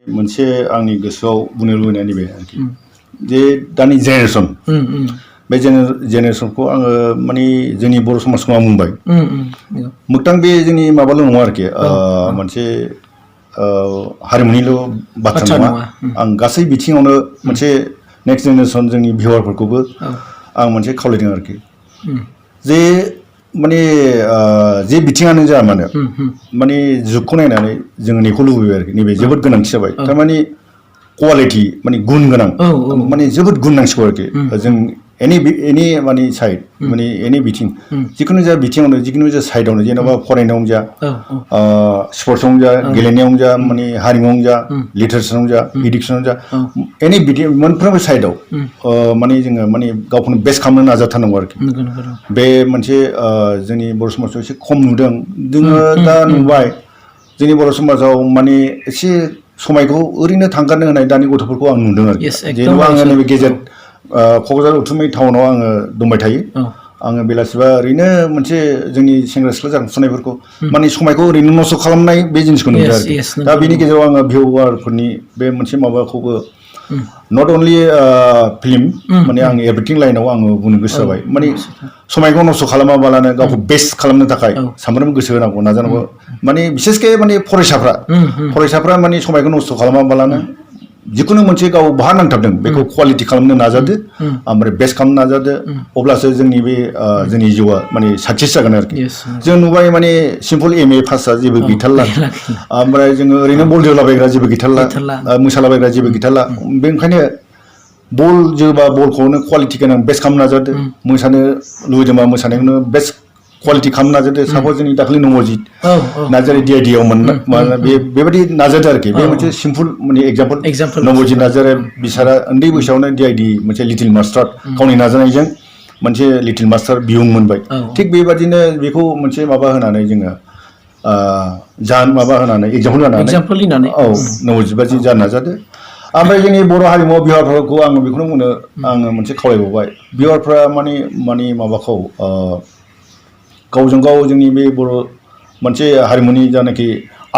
मोनसे आंनि गोसोआव बुंनो लुबैनाया नैबे आरोखि जे दानि जेनेरेसन बे जेनेरेसनखौ आङो माने जोंनि बर' समाजखौ आं बुंबाय मोगथां बे जोंनि माबाल' नङा आरोखि मोनसे हारिमुनिल' बाथ्रा नङा आं गासै बिथिङावनो मोनसे नेक्स्ट जेनेरेसन जोंनि भिउवारफोरखौबो आं मोनसे खावलायदों आरोखि जे माने जे बिथिङानो जा मानो माने जुगखौ नायनानै जोङो नेखौ लुबैबाय आरोखि नैबे जोबोद गोनांथि जाबाय थारमाने क्वालिटि माने गुन गोनां माने जोबोद गुन नांसिगौ आरोखि जों एनि माने साइड माने एनि बिथिं जिखुनु जा बिथिङावनो जिखुनु जा साइडआवनो जेनेबा फरायनायावनो जा स्पर्ट्सआवनो जा गेलेनायावनो जा माने हारिमुआवनो जा लिटारेचारावनो जा इडुकेसनावनो जा एनि बिथिं मोनफ्रोमबो साइडआव माने जोङो माने गावखौनो बेस्ट खालामनो नाजाथारनांगौ आरोखि बे मोनसे जोंनि बर' समाजाव एसे खम नुदों जोङो दा नुबाय जोंनि बर' समाजाव माने एसे समायखौ ओरैनो थांगारनो होनाय दानि गथ'फोरखौ आं नुदों आरोखि जेनेबा आङो नैबे गेजेर क'क्राझार उथुमै टाउनाव आङो दंबाय थायो आङो बेलासिबा ओरैनो मोनसे जोंनि सेंग्रा सिख्ला जाखांफुनायफोरखौ माने समायखौ ओरैनो नस्थ' खालामनाय बे जिनिसखौ नुदों आरोखि दा बेनि गेजेराव आङो भिउवारफोरनि बे मोनसे माबाखौबो नट अनलि फिल्म माने आं एभ्रिथिं लाइनाव आङो बुंनो गोसो जाबाय माने समायखौ नस्थ' खालामाबालानो गावखौ बेस्ट खालामनो थाखाय सानफ्रोमबो गोसो होनांगौ नाजानांगौ माने बिसेसके माने फरायसाफ्रा माने समायखौ नस्थ' खालामाबालानो जिखुनु मोनसे गाव बहा नांथाबदों बेखौ क्वालिटि खालामनो नाजादो ओमफ्राय बेस्ट खालामनो नाजादो अब्लासो जोंनि बे जोंनि जिउआ माने साक्सेस जागोन आरोखि जों नुबाय माने सिम्पल MA पासआ जेबो गैथारला ओमफ्राय जोङो ओरैनो बल जोलाबायग्रा जेबो गैथारला मोसालाबायग्रा जेबो गैथारला बेनिखायनो बल जोबा बलखौनो क्वालिटि गोनां बेस्ट खालामनो नाजादो मोसानो लुबैदोंबा मोसानायखौनो बेस्ट क्वालिटि खालामनो नाजादो साप'ज जोंनि दाखालि नबजित नार्जारि DID आव बेबायदि नाजादो आरोखि बे मोनसे सिम्पल माने एग्जाम्पल नबजित नार्जारि बिसारा उन्दै बैसोआवनो DID मोनसे लिटिल मास्टार गावनि नाजानायजों मोनसे लिटिल मास्टार बिमुं मोनबाय थिग बेबादिनो बेखौ मोनसे माबा होनानै जोङो माबा होनानै एग्जाम्पल होनानै नबजित बादि जानो नाजादो ओमफ्राय जोंनि बर' हारिमुआव भिउवारफोरखौ आङो बेखौनो बुंनो आङो मोनसे खावलायबावबाय भिउवारफ्रा माने माबाखौ गावजों गाव जोंनि बे बर' मोनसे हारिमुनि जानाखि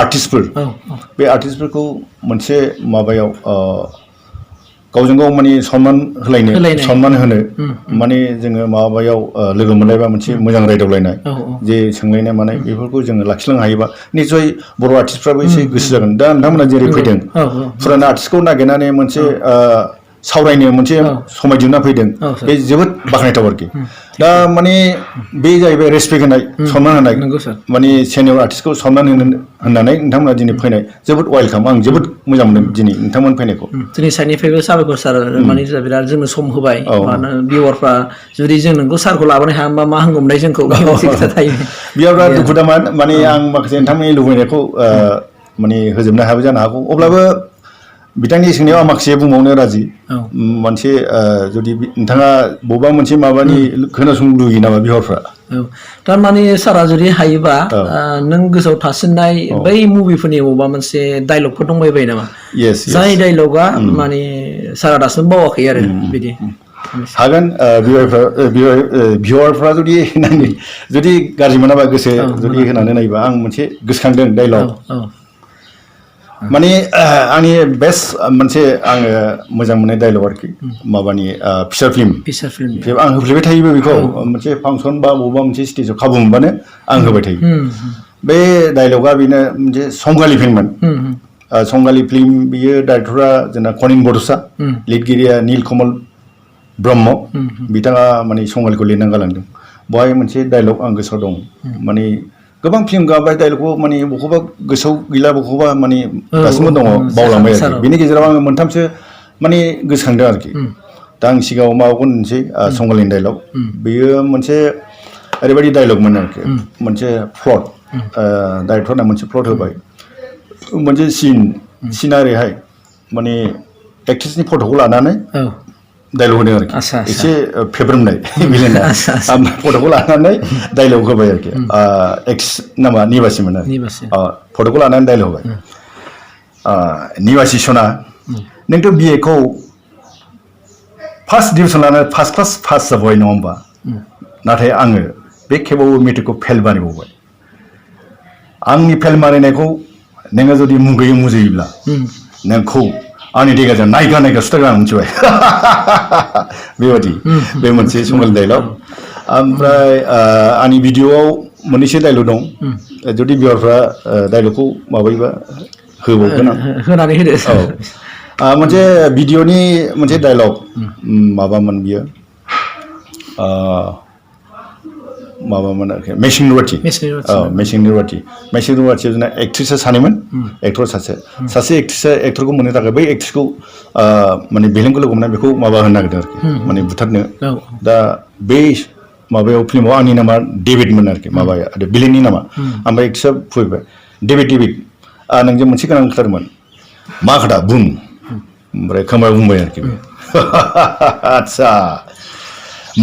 आर्टिस्टफोर बे आर्टिस्टफोरखौ मोनसे माबायाव गावजों गाव माने सनमान होनो माने जोङो माबायाव लोगो मोनलायबा मोनसे मोजां रायदावलायनाय जे सोंलायनाय मानाय बेफोरखौ जोङो लाखिलांनो हायोबा निस्सय बर' आर्टिस्टफ्राबो एसे गोसो जागोन दा नोंथांमोना जेरै फैदों फुराना आर्टिस्टखौ नागिरनानै मोनसे सावरायनो मोनसे समाय दिहुनना फैदों बे जोबोद बाख्नायथाव आरोखि दा माने बे जाहैबाय रेसपेक्ट होनाय सनमान होनाय माने सिनियर आर्टिस्टखौ सनमान होननानै नोंथांमोना दिनै फैनाय जोबोद वेलकाम आं जोबोद मोजां मोनदों दिनै नोंथांमोन फैनायखौ जोंनि साइडनिफ्रायबो साबायखर सार माने बिराद जोंनो सम होबाय मानो भिउवारफ्रा जुदि जों नोंखौ सारखौ लाबोनो हायाबा मा हांगौमोनलाय जोंखौ खोथा थायो बेयाव दुखु दामोन माने आं माखासे नोंथांमोननि लुबैनायखौ माने होजोबनो हायाबो जानो हागौ अब्लाबो बिथांनि सोंनायाव आं माखासे बुंबावनो राजि मोनसे जुदि नोंथाङा बबेबा मोनसे माबानि खोनासंनो लुगैयो नामा भिउवारफ्रा थारमाने सारा जुदि हायोबा नों गोसोआव थासिननाय बै मुभिफोरनि बबेबा मोनसे डायलगफोर दंबाय बायो नामा जाय डायलगा माने सारा दासिम बावाखै आरो बिदि हागोन भिउवारफ्रा जुदि गाज्रि मोनाबा गोसो जुदि होनानै नायोबा आं मोनसे गोसोखांदों डायलग माने आंनि बेस्ट मोनसे आङो मोजां मोननाय डायलग आरोखि माबानि फिसार फिल्म आं होफ्लेबाय थायोबो बेखौ मोनसे फांसन बा बबेबा मोनसे स्टेजाव खाबु मोनबानो आं होबाय थायो बे डायलगा बेनो मोनसे संगालि फिल्ममोन संगालि फिल्म बियो डाइरेक्टरा जोंना कनिन बड'सा लिरगिरिया नीलकमल ब्रह्म बिथाङा माने संगालिखौ लिरनानै गालांदों बेवहाय मोनसे डायलग आं गोसोआव दं माने गोबां फिल्म गाबाय डायलगखौ माने बबेखौबा गोसोआव गैला बबेखौबा माने दासिमबो दङ बावलांबाय आरोखि बेनि गेजेराव आङो मोनथामसो माने गोसोखांदों आरोखि दा आं सिगाङाव माबाखौ होनसै संगालिनि डायलग बेयो मोनसे ओरैबायदि डायलगमोन आरोखि मोनसे प्लट डाइरेक्टरना मोनसे प्लट होबाय मोनसे सिना ओरैहाय माने एक्ट्रेसनि फट'खौ लानानै डायलग होदों आरोखि एसे फेब्रोमनाय बिलेना फट'खौ लानानै डायलग होबाय आरोखि एक्ट्रेस नामा निबासिमोन आरो फट'खौ लानानै डायलग होबाय निबासि सना नोंथ' BA खौ फार्स्ट डिभिजन लानानै फार्स्ट क्लास पास जाबाय नङा होमबा नाथाय आङो बे खेबावबो मेट्रिकखौ फेल बानायबावबाय आंनि फेल मारिनायखौ नोङो जुदि मुगैयै मुजैयोब्ला नोंखौ आंनि देगाजों नायगा नायगा सुथारगोन आं मिथिबाय बेबायदि बे मोनसे संगाल डायलग ओमफ्राय आंनि भिडिअआव मोननैसो डायलग दं जुदि भिउआरफ्रा डायलगखौ माबायोबा होबावगोन आं होनानै होदो औ मोनसे भिडिअनि मोनसे डायलग माबामोन बियो माबामोन आरोखि मेसिंनि रुवाथि मेसिंनि रुवाथियाव जोंना एक्ट्रिसा सानैमोन एक्टर सासे एक्टरखौ मोननो थाखाय बै एक्ट्रिसखौ माने बेलेंखौ लोगो मोनना बेखौ माबा होनो नागिरदों आरोखि माने बुथारनो दा बे माबायाव फिल्माव आंनि नामा डेभिडमोन आरोखि माबाया बिलेननि नामा ओमफ्राय एक्ट्रिसा फैबाय डेभिड नोंजों मोनसे गोनां खोथामोन मा खोथा बुं ओमफ्राय खोमायाव बुंबाय आरोखि आदसा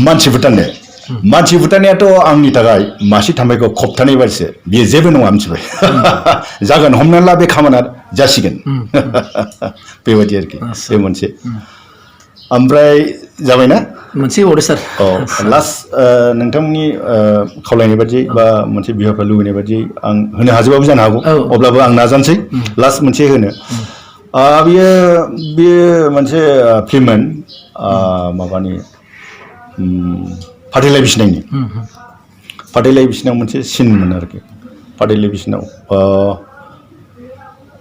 मानसि बुथारनायाथ' आंनि थाखाय मासे थाम्फैखौ खबथानाय बायदिसो बियो जेबो नङा मिथिबाय जागोन हमनानै ला बे खामानिया जासिगोन बेबायदि आरोखि बे मोनसे ओमफ्राय जाबायना मोनसे अर्डार सार लास्ट नोंथांमोननि खावलायनाय बायदि बा मोनसे बिहारफ्रा लुबैनाय बायदि आं होनो हाजोबाबो जानो हागौ अब्लाबो आं नाजानोसै लास्ट मोनसे होनो बियो मोनसे फिल्ममोन माबानि फाथैलाइ बिसिनायाव मोनसे सिनमोन आरोखि फाथैलाइ बिसिनायाव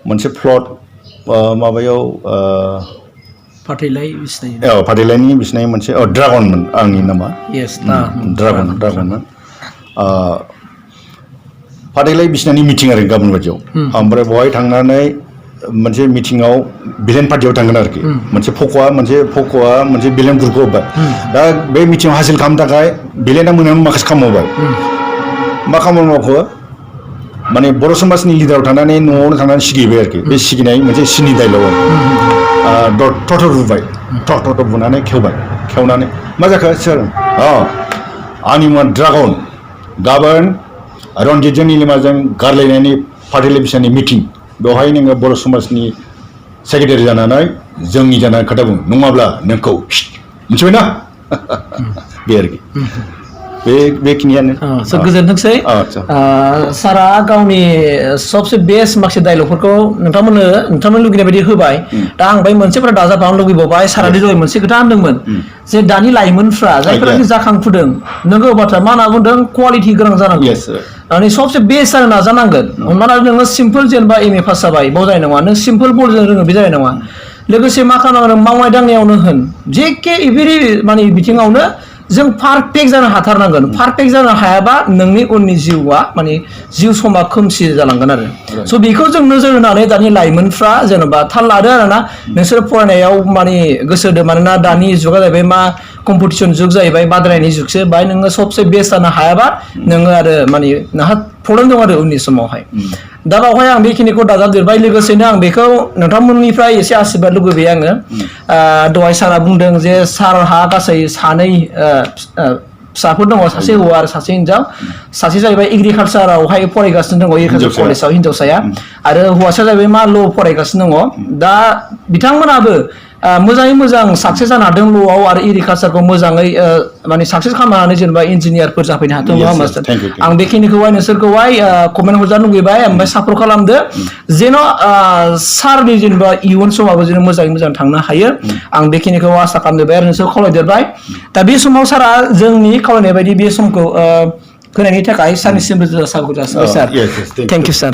मोनसे प्लट माबायाव फाथैलाइनि बिसिनाय मोनसे ड्रागनमोन आंनि नामा ड्रागनमोन फाथैलाइ बिसिनानि मिटिं आरो गाबोन बायदियाव ओमफ्राय बेवहाय थांनानै मोनसे मिटिंआव बिलेन पार्टियाव थांगोन आरोखि मोनसे फक'आ मोनसे बिलेन ग्रुपखौ होबाय दा बे मिटिंआव हासिल खालामनो थाखाय बिलेना मोनायावनो माखासे खामानि मावबाय मा खामानि मावखो माने बर' समाजनि लिडाराव थांनानै न'आवनो थांनानै सिगिबाय आरोखि बे सिगिनाय मोनसे सिनि डायलग आरो थ'थ' बुबाय थ'थ' बुनानै खेवनानै मा जाखो सोर आंनि मुङा ड्रागन गाबोन रनजितजों निलिमाजों गारलायनायनि फाथैलाइ बिसिनानि मिटिं बेवहाय नोङो बर' समाजनि सेक्रेटारि जानानै जोंनि जानानै खोथा बुं नङाब्ला नोंखौ मिथिबायना बे आरोखि बेखिनियानो गोजोनथोंसै सारा गावनि सबसे बेस्ट माखासे डायलगफोरखौ नोंथांमोन लुगैनाय बायदि होबाय दा आं बाय मोनसे खोथा दाजाबबावनो लुगैबावबाय सारानि दहाय मोनसे खोथा होनदोंमोन जे दानि लाइमोनफ्रा जायफोराखि जाखांफुदों नोंगौ बाथ्रा मा होनना बुंदों क्वालिटि गोनां जानांगौ माने सबसे बेस्ट जानो नाजानांगोन हमना नोङो सिम्पल जेनेबा एम ए पास जाबाय बाव जानाय नङा नों सिम्पल बलजों रोङो बे जानाय नङा लोगोसे मा खालामनांगोन मावनाय दांनायावनो होन जेखे एभेरि माने बिथिङावनो जों पारफेक्ट जानो हाथारनांगोन पारफेक्ट जानो हायाबा नोंनि उननि जिउआ माने जिउ समा खोमसि जालांगोन आरो स' बेखौ जों नोजोर होनानै दानि लाइमोनफ्रा जेनेबा थाल लादो आरोना नोंसोर फरायनायाव माने गोसो होदो मानोना दानि जुगा जाहैबाय मा कम्पिटिसन जुग जाहैबाय बादायनायनि जुगसो बाहाय नोङो सबसे बेस्ट जानो हायाबा नोङो आरो माने नोंहा प्रब्लेम दं आरो उननि समावहाय दा बावहाय आं बेखिनिखौ दाजाबदेरबाय लोगोसेनो आं बेखौ नोंथांमोननिफ्राय एसे आशीर्बाद लुगैबाय आङो दहाय सारा बुंदों जे सारहा गासै सानै फिसाफोर दङ सासे हौवा आरो सासे हिनजाव सासे जाहैबाय एग्रिकालसारावहाय फरायगासिनो दङ एग्रिकालसार कलेजाव हिनजावसाया आरो हौवासा जाहैबाय मा ल' फरायगासिनो दङ दा बिथांमोनाबो मोजाङै मोजां साक्सेस जानो हादों ल'आव आरो एग्रिकालसारखौ मोजाङै माने साक्सेस खालामनानै जेनेबा इन्जिनियारफोर जाफैनो हाथों नङा होमबा आं बेखिनिखौहाय नोंसोरखौहाय कमेन्ट हरजानो लुगैबाय ओमफ्राय सापर्ट खालामदो जेन' सारनि जेनेबा इयुन समाबो जेन' मोजाङै मोजां थांनो हायो आं बेखिनिखौ आसा खालामदेरबाय आरो नोंसोर खावलायदेरबाय दा बे समाव सारा जोंनि खावलायनाय बायदि बे समखौ होनायनि थाखाय सारनिसिम रोजा साबायखर जासिबाय सार थेंक इउ सार